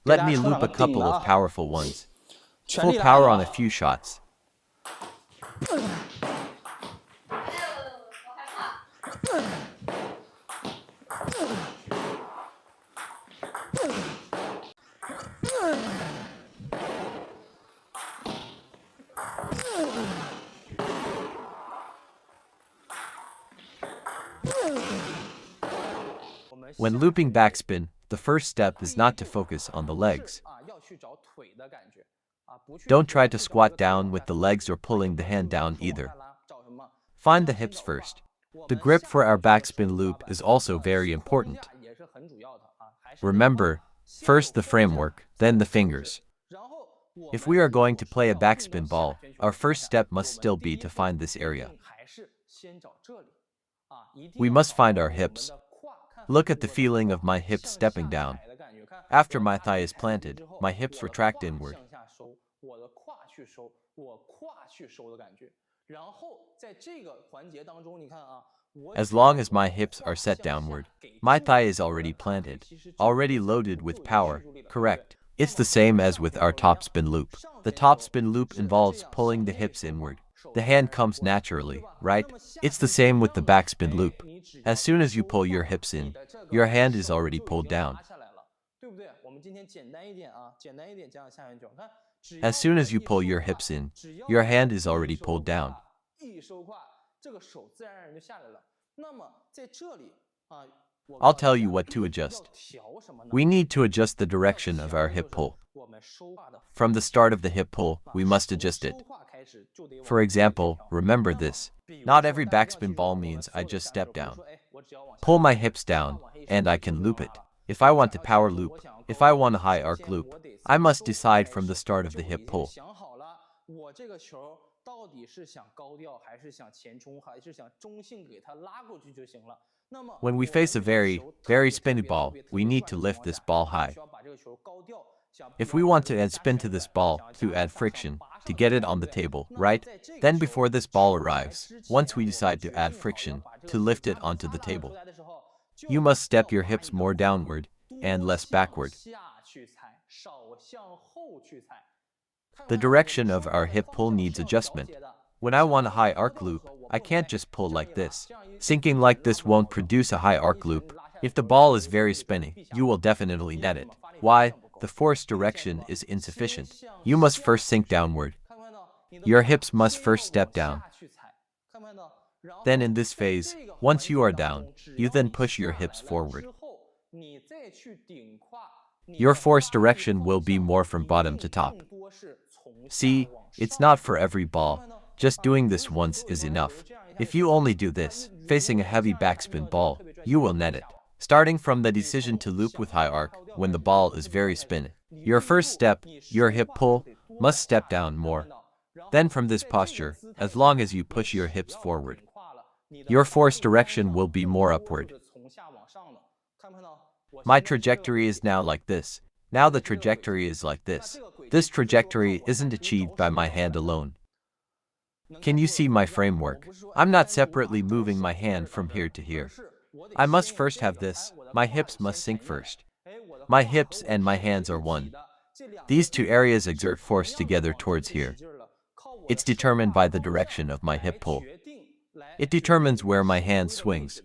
Let me loop a couple of powerful ones. Full power on a few shots. When looping backspin, the first step is not to focus on the legs. Don't try to squat down with the legs or pulling the hand down either. Find the hips first. The grip for our backspin loop is also very important. Remember, first the framework, then the fingers. If we are going to play a backspin ball, our first step must still be to find this area. We must find our hips. Look at the feeling of my hips stepping down. After my thigh is planted, my hips retract inward. As long as my hips are set downward, my thigh is already planted, already loaded with power, correct? It's the same as with our topspin loop. The topspin loop involves pulling the hips inward. The hand comes naturally, right? It's the same with the backspin loop. As soon as you pull your hips in, your hand is already pulled down. As soon as you pull your hips in, your hand is already pulled down. I'll tell you what to adjust. We need to adjust the direction of our hip pull. From the start of the hip pull, we must adjust it. For example, remember this. Not every backspin ball means I just step down. Pull my hips down, and I can loop it. If I want a power loop, if I want a high arc loop, I must decide from the start of the hip pull. When we face a very spinny ball, we need to lift this ball high. If we want to add spin to this ball, to add friction, to get it on the table, right? Then before this ball arrives, once we decide to add friction, to lift it onto the table, you must step your hips more downward and less backward. The direction of our hip pull needs adjustment. When I want a high arc loop, I can't just pull like this. Sinking like this won't produce a high arc loop. If the ball is very spinny, you will definitely net it. Why? The force direction is insufficient. You must first sink downward. Your hips must first step down. Then in this phase, once you are down, you then push your hips forward. Your force direction will be more from bottom to top. See, it's not for every ball. Just doing this once is enough. If you only do this, facing a heavy backspin ball, you will net it. Starting from the decision to loop with high arc, when the ball is very spinny, your first step, your hip pull, must step down more. Then from this posture, as long as you push your hips forward, your force direction will be more upward. My trajectory is now like this. Now the trajectory is like this. This trajectory isn't achieved by my hand alone. Can you see my framework? I'm not separately moving my hand from here to here. I must first have this. My hips must sink first. My hips and my hands are one. These two areas exert force together towards here. It's determined by the direction of my hip pull. It determines where my hand swings.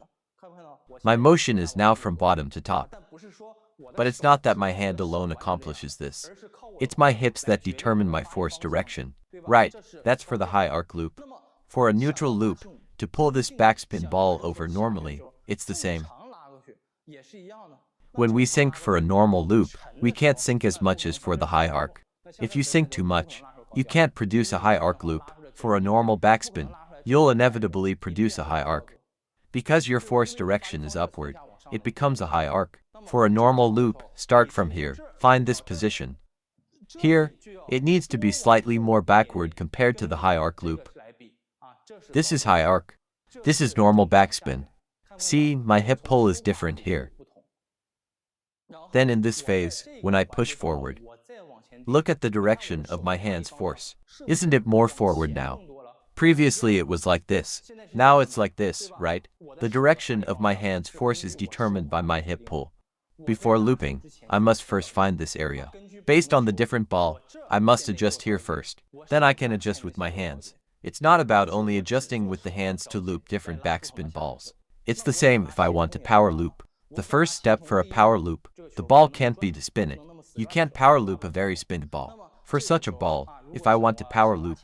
My motion is now from bottom to top. But it's not that my hand alone accomplishes this. It's my hips that determine my force direction. Right, that's for the high arc loop. For a neutral loop, to pull this backspin ball over normally, it's the same. When we sink for a normal loop, we can't sink as much as for the high arc. If you sink too much, you can't produce a high arc loop. For a normal backspin, you'll inevitably produce a high arc. Because your force direction is upward, it becomes a high arc. For a normal loop, start from here, find this position. Here, it needs to be slightly more backward compared to the high arc loop. This is high arc. This is normal backspin. See, my hip pull is different here. Then in this phase, when I push forward, look at the direction of my hand's force. Isn't it more forward now? Previously it was like this. Now it's like this, right? The direction of my hand's force is determined by my hip pull. Before looping, I must first find this area. Based on the different ball, I must adjust here first. Then I can adjust with my hands. It's not about only adjusting with the hands to loop different backspin balls. It's the same if I want to power loop. The first step for a power loop, the ball can't be to spin it. You can't power loop a very spinned ball. For such a ball, if I want to power loop,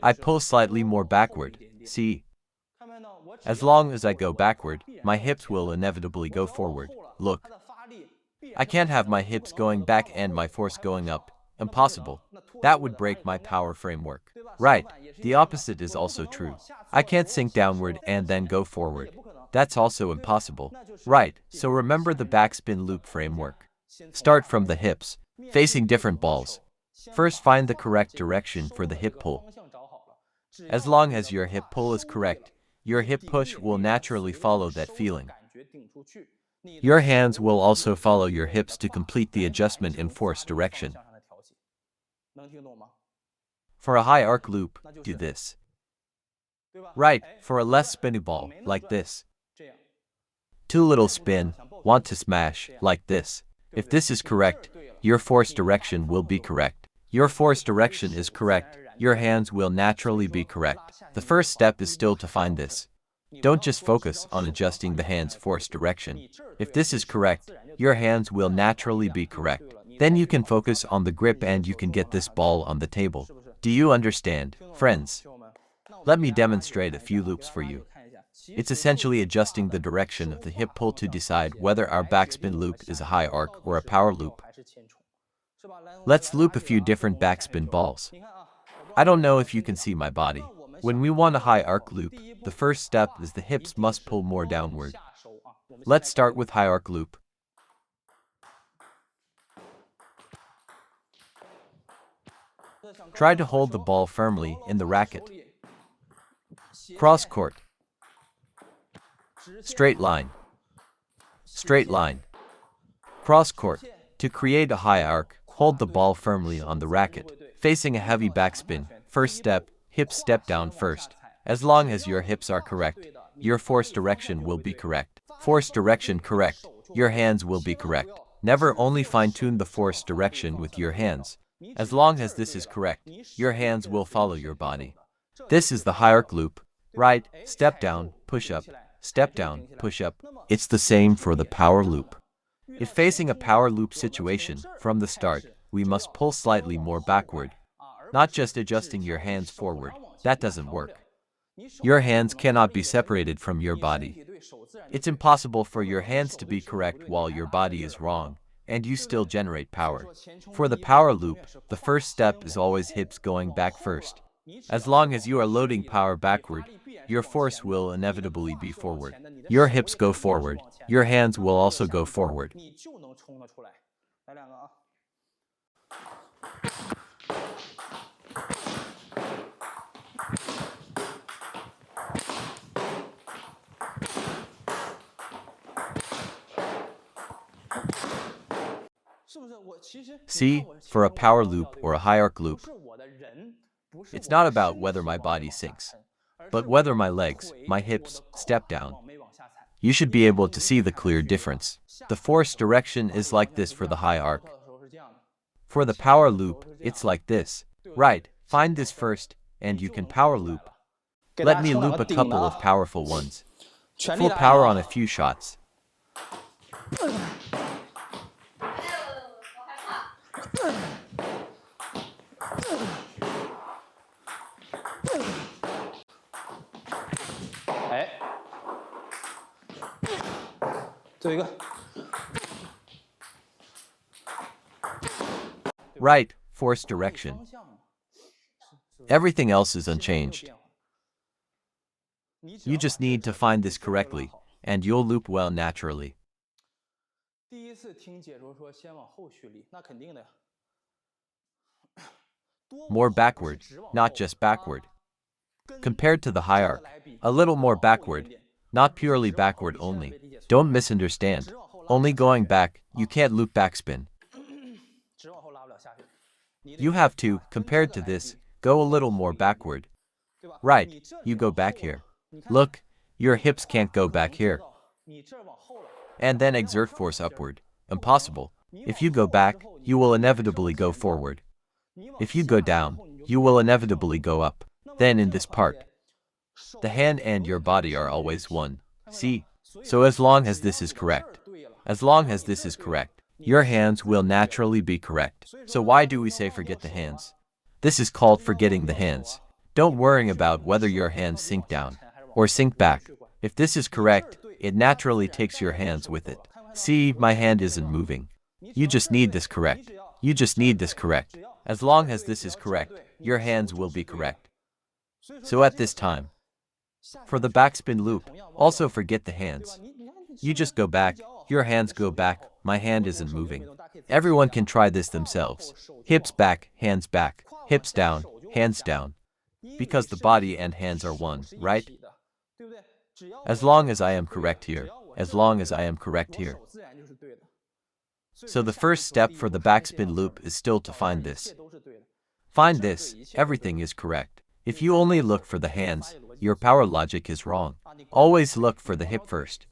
I pull slightly more backward. See? As long as I go backward, my hips will inevitably go forward. Look. I can't have my hips going back and my force going up. Impossible. That would break my power framework. Right. The opposite is also true. I can't sink downward and then go forward. That's also impossible. Right. So remember the backspin loop framework. Start from the hips, facing different balls. First find the correct direction for the hip pull. As long as your hip pull is correct, your hip push will naturally follow that feeling. Your hands will also follow your hips to complete the adjustment in force direction. For a high arc loop, do this. Right, for a less spinny ball, like this. Too little spin, want to smash, like this. If this is correct, your force direction will be correct. Your force direction is correct, your hands will naturally be correct. The first step is still to find this. Don't just focus on adjusting the hand's force direction. If this is correct, your hands will naturally be correct. Then you can focus on the grip and you can get this ball on the table. Do you understand, friends? Let me demonstrate a few loops for you. It's essentially adjusting the direction of the hip pull to decide whether our backspin loop is a high arc or a power loop. Let's loop a few different backspin balls. I don't know if you can see my body. When we want a high arc loop, the first step is the hips must pull more downward. Let's start with high arc loop. Try to hold the ball firmly in the racket. Cross court. Straight line. Straight line. Cross court. To create a high arc, hold the ball firmly on the racket. Facing a heavy backspin, first step, hips step down first. As long as your hips are correct, your force direction will be correct. Force direction correct, your hands will be correct. Never only fine-tune the force direction with your hands. As long as this is correct, your hands will follow your body. This is the high arc loop. Right, step down, push up, step down, push up. It's the same for the power loop. If facing a power loop situation, from the start, we must pull slightly more backward. Not just adjusting your hands forward, that doesn't work. Your hands cannot be separated from your body. It's impossible for your hands to be correct while your body is wrong, and you still generate power. For the power loop, the first step is always hips going back first. As long as you are loading power backward, your force will inevitably be forward. Your hips go forward, your hands will also go forward. See, for a power loop or a high arc loop, it's not about whether my body sinks, but whether my legs, my hips, step down. You should be able to see the clear difference. The force direction is like this for the high arc. For the power loop, it's like this. Right, find this first, and you can power loop. Let me loop a couple of powerful ones. Full power on a few shots. Right, force direction. Everything else is unchanged. You just need to find this correctly, and you'll loop well naturally. More backward, not just backward. Compared to the high arc, a little more backward, not purely backward only. Don't misunderstand. Only going back, you can't loop backspin. You have to, compared to this, go a little more backward. Right, you go back here. Look, your hips can't go back here. And then exert force upward. Impossible. If you go back, you will inevitably go forward. If you go down, you will inevitably go up. Then in this part, the hand and your body are always one. See? So as long as this is correct, your hands will naturally be correct. So why do we say forget the hands? This is called forgetting the hands. Don't worry about whether your hands sink down or sink back. If this is correct, it naturally takes your hands with it. See, my hand isn't moving. You just need this correct. As long as this is correct, your hands will be correct. So at this time, for the backspin loop, also forget the hands. You just go back, your hands go back, my hand isn't moving. Everyone can try this themselves. Hips back, hips down, hands down. Because the body and hands are one, right? As long as I am correct here. So the first step for the backspin loop is still to find this. Find this, everything is correct. If you only look for the hands, your power logic is wrong. Always look for the hip first.